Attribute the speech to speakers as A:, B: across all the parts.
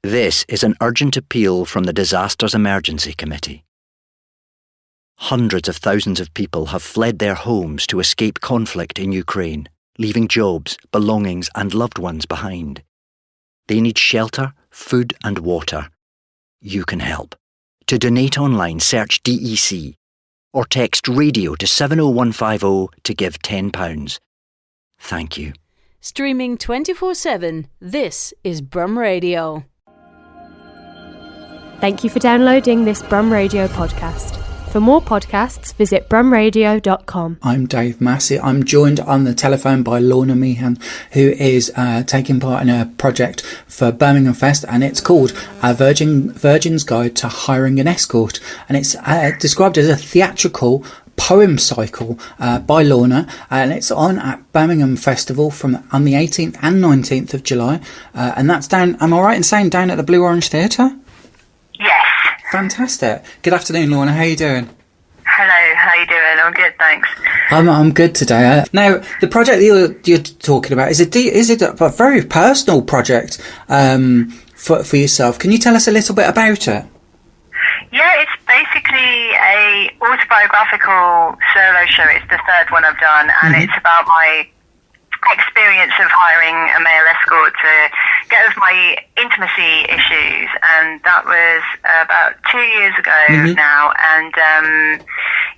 A: This is an urgent appeal from the Disasters Emergency Committee. Hundreds of thousands of people have fled their homes to escape conflict in Ukraine, leaving jobs, belongings and loved ones behind. They need shelter, food and water. You can help. To donate online, search DEC or text radio to 70150 to give £10. Thank you.
B: Streaming 24/7, this is Brum Radio.
C: Thank you for downloading this Brum Radio podcast. For more podcasts, visit brumradio.com.
D: I'm Dave Massey. I'm joined on the telephone by Lorna Meehan, who is taking part in a project for Birmingham Fest, and it's called Virigns Guide to Hiring an Escort, and it's described as a theatrical poem cycle by Lorna, and it's on at Birmingham Festival on the 18th and 19th of July, and that's down, am I right in saying, down at the Blue Orange Theatre?
E: Yes.
D: Fantastic. Good afternoon, Lorna. How are you doing?
E: Hello, how you doing? I'm good, thanks.
D: I'm good today. Now, the project that you're talking about is a very personal project for yourself. Can you tell us a little bit about it?
E: Yeah, it's basically a autobiographical solo show. It's the third one I've done, and it's about my experience of hiring a male escort to get over my intimacy issues, and that was about 2 years ago now, and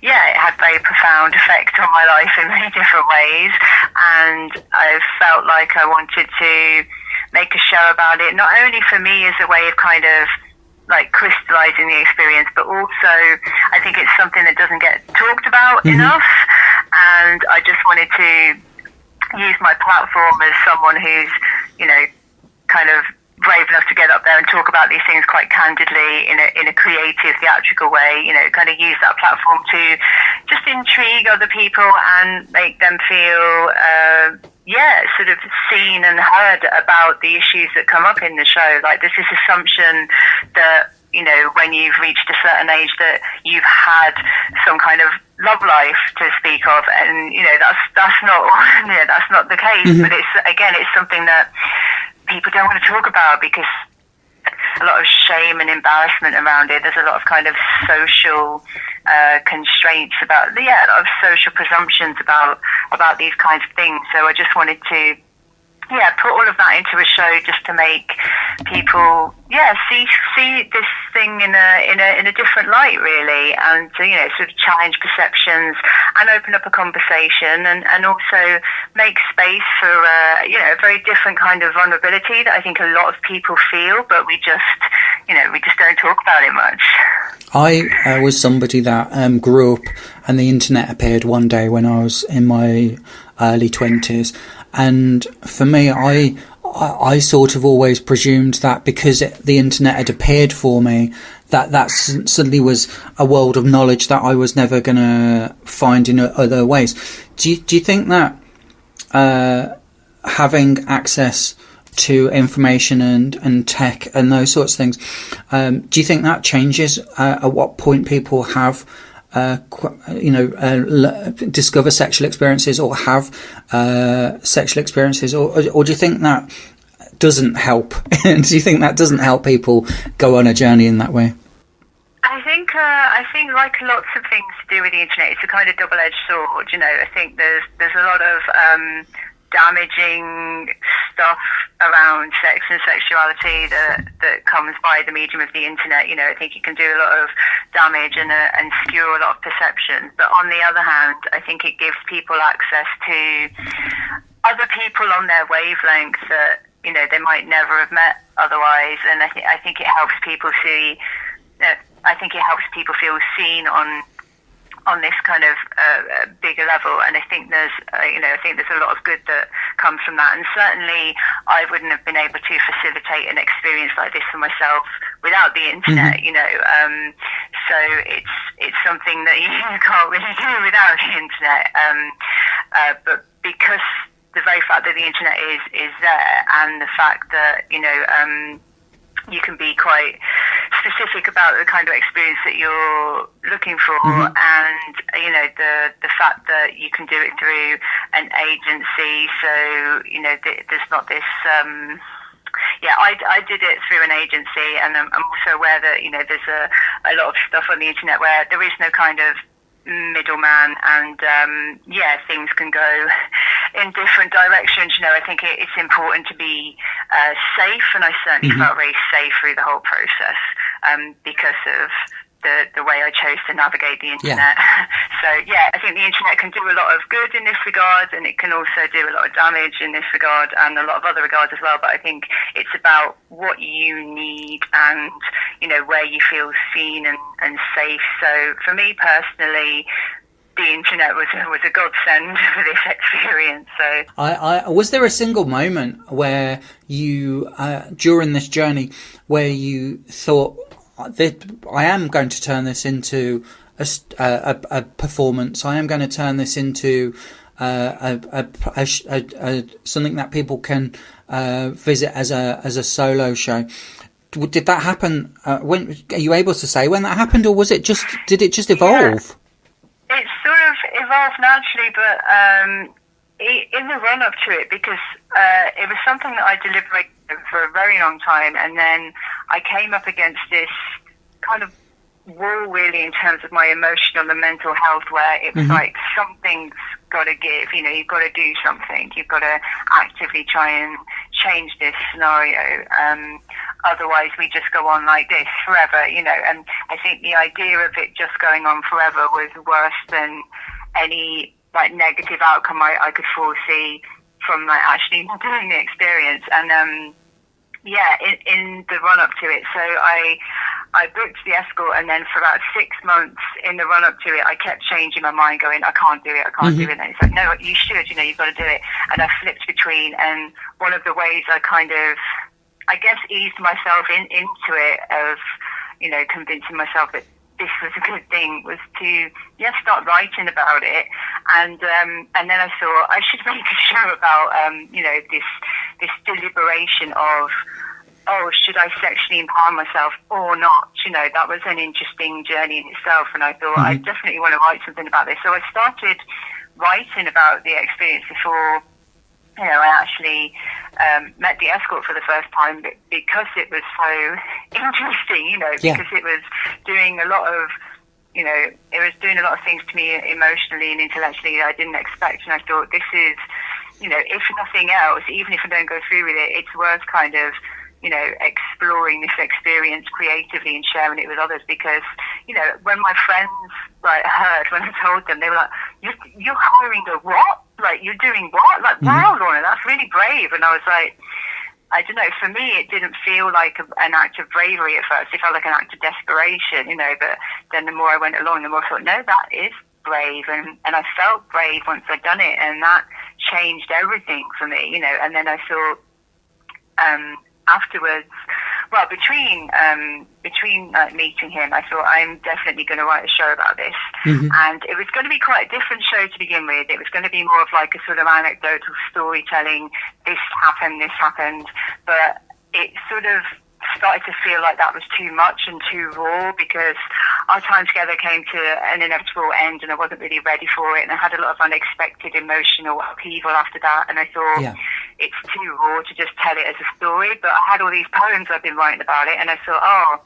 E: it had very profound effect on my life in many different ways, and I felt like I wanted to make a show about it, not only for me as a way of kind of like crystallizing the experience, but also I think it's something that doesn't get talked about enough, and I just wanted to use my platform as someone who's, kind of brave enough to get up there and talk about these things quite candidly in a creative, theatrical way, kind of use that platform to just intrigue other people and make them feel, sort of seen and heard about the issues that come up in the show. Like, there's this assumption that, when you've reached a certain age that you've had some kind of love life to speak of, and that's not the case. But it's something that people don't want to talk about because a lot of shame and embarrassment around it. There's a lot of kind of social constraints about a lot of social presumptions about these kinds of things. So I just wanted to put all of that into a show just to make people see this thing in a different light, really, and to sort of challenge perceptions and open up a conversation, and also make space for a very different kind of vulnerability that I think a lot of people feel, but we just don't talk about it much.
D: I was somebody that grew up and the internet appeared one day when I was in my early 20s. And for me, I sort of always presumed that because the internet had appeared for me, that suddenly was a world of knowledge that I was never going to find in other ways. Do you think that having access to information and tech and those sorts of things, do you think that changes at what point people have discover sexual experiences or have sexual experiences, or do you think that doesn't help? Do you think that doesn't help people go on a journey in that way?
E: I think like lots of things to do with the internet, it's a kind of double-edged sword. I think there's a lot of damaging stuff around sex and sexuality that comes by the medium of the internet. I think it can do a lot of damage and skew a lot of perceptions. But on the other hand, I think it gives people access to other people on their wavelength that they might never have met otherwise. And I think it helps people see. I think it helps people feel seen on this kind of bigger level, and I think there's a lot of good that comes from that. And certainly, I wouldn't have been able to facilitate an experience like this for myself without the internet. So it's something that you can't really do without the internet. But because the very fact that the internet is there, and the fact that you can be quite specific about the kind of experience that you're looking for, and the fact that you can do it through an agency, so there's not this I did it through an agency, and I'm also aware that, you know, there's a lot of stuff on the internet where there is no kind of middleman, and things can go in different directions. You know, I think it's important to be safe, and I certainly felt very safe through the whole process because of the way I chose to navigate the internet. So I think the internet can do a lot of good in this regard, and it can also do a lot of damage in this regard, and a lot of other regards as well. But I think it's about what you need and, you know, where you feel seen and safe. So for me personally, the internet was a godsend for this experience. So
D: I was there a single moment where you during this journey where you thought, I am going to turn this into a performance. I am going to turn this into something that people can visit as a solo show. Did that happen? When are you able to say when that happened, or did it just evolve?
E: It sort of evolved naturally, but in the run up to it, because it was something that I deliberated for a very long time, and then I came up against this kind of wall, really, in terms of my emotional and mental health, where it was like, something's got to give. You know, you've got to do something. You've got to actively try and change this scenario. Otherwise, we just go on like this forever. You know, and I think the idea of it just going on forever was worse than any like negative outcome I could foresee from like actually doing the experience. And in the run up to it, so I booked the Escort, and then for about 6 months in the run up to it, I kept changing my mind, going, I can't do it. And it's like, no, you should, you know, you've got to do it. And I flipped between, and one of the ways I kind of, I guess, eased myself into it, of, you know, convincing myself that this was a good thing, was to start writing about it. And then I thought I should make a show about you know, this deliberation of, oh, should I sexually empower myself or not? You know, that was an interesting journey in itself, and I thought I definitely want to write something about this. So I started writing about the experience before, you know, I actually met the Escort for the first time, because it was so interesting, you know, because it was doing a lot of, you know, it was doing a lot of things to me emotionally and intellectually that I didn't expect. And I thought, this is, you know, if nothing else, even if I don't go through with it, it's worth kind of, you know, exploring this experience creatively and sharing it with others. Because, you know, when my friends heard, when I told them, they were like, you're hiring a what? Like, you're doing what? Like, wow, Lorna, that's really brave. And I was like, I don't know, for me, it didn't feel like an act of bravery at first. It felt like an act of desperation, you know, but then the more I went along, the more I thought, no, that is brave. And I felt brave once I'd done it, and that changed everything for me, you know. And then I thought, afterwards, well, between meeting him, I thought, I'm definitely going to write a show about this. And it was going to be quite a different show to begin with. It was going to be more of like a sort of anecdotal storytelling. This happened, but it sort of started to feel like that was too much and too raw, because our time together came to an inevitable end, and I wasn't really ready for it, and I had a lot of unexpected emotional upheaval after that. And I thought, it's too raw to just tell it as a story. But I had all these poems I've been writing about it, and I thought,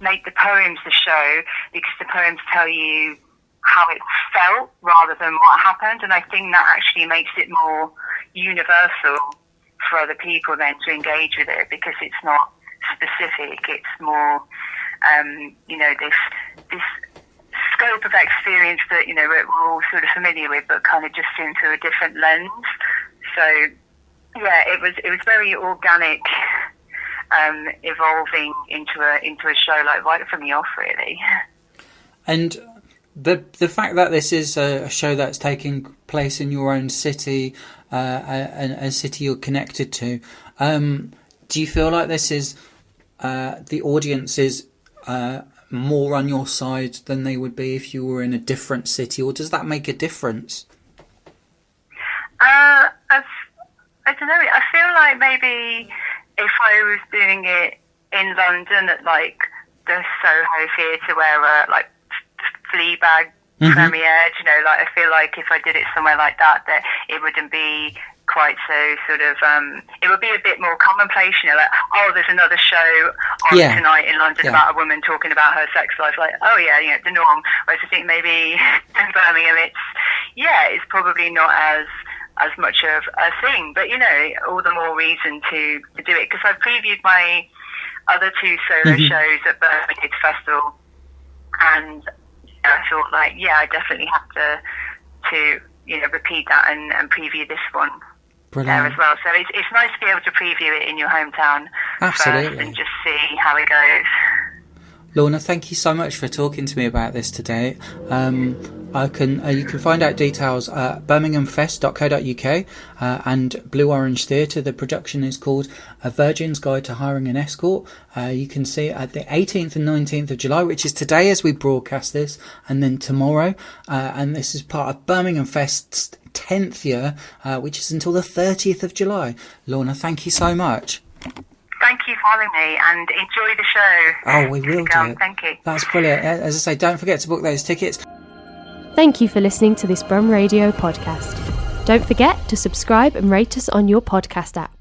E: make the poems the show, because the poems tell you how it felt rather than what happened. And I think that actually makes it more universal for other people then to engage with it, because it's not specific. It's more, you know, this scope of experience that, you know, we're all sort of familiar with, but kind of just into a different lens. So it was very organic, evolving into a show, like right from the off, really. And
D: the fact that this is a show that's taking place in your own city, a city you're connected to, do you feel like this is the audience is more on your side than they would be if you were in a different city, or does that make a difference?
E: I don't know. I feel like maybe if I was doing it in London at like the Soho Theatre where like Fleabag premiered, you know, like I feel like if I did it somewhere like that it wouldn't be quite so sort of, it would be a bit more commonplace, like, oh, there's another show on tonight in London about a woman talking about her sex life, like, oh yeah, the norm. Whereas I think maybe in Birmingham it's probably not as much of a thing, but all the more reason to do it, because I've previewed my other 2 solo shows at Birmingham Festival, and I thought, like, I definitely have to repeat that and preview this one.
D: Brilliant.
E: There as well. So it's nice to be able to preview it in your hometown first and just see how it goes.
D: Lorna, thank you so much for talking to me about this today. You can find out details at birminghamfest.co.uk and Blue Orange Theatre. The production is called A Virgin's Guide to Hiring an Escort. You can see it at the 18th and 19th of July, which is today as we broadcast this, and then tomorrow. And this is part of Birmingham Fest's 10th year, which is until the 30th of July. Lorna, thank you so much.
E: Thank you for having me, and enjoy the show.
D: Oh, we will do.
E: Thank you.
D: That's brilliant. As I say, don't forget to book those tickets.
C: Thank you for listening to this Brum Radio podcast. Don't forget to subscribe and rate us on your podcast app.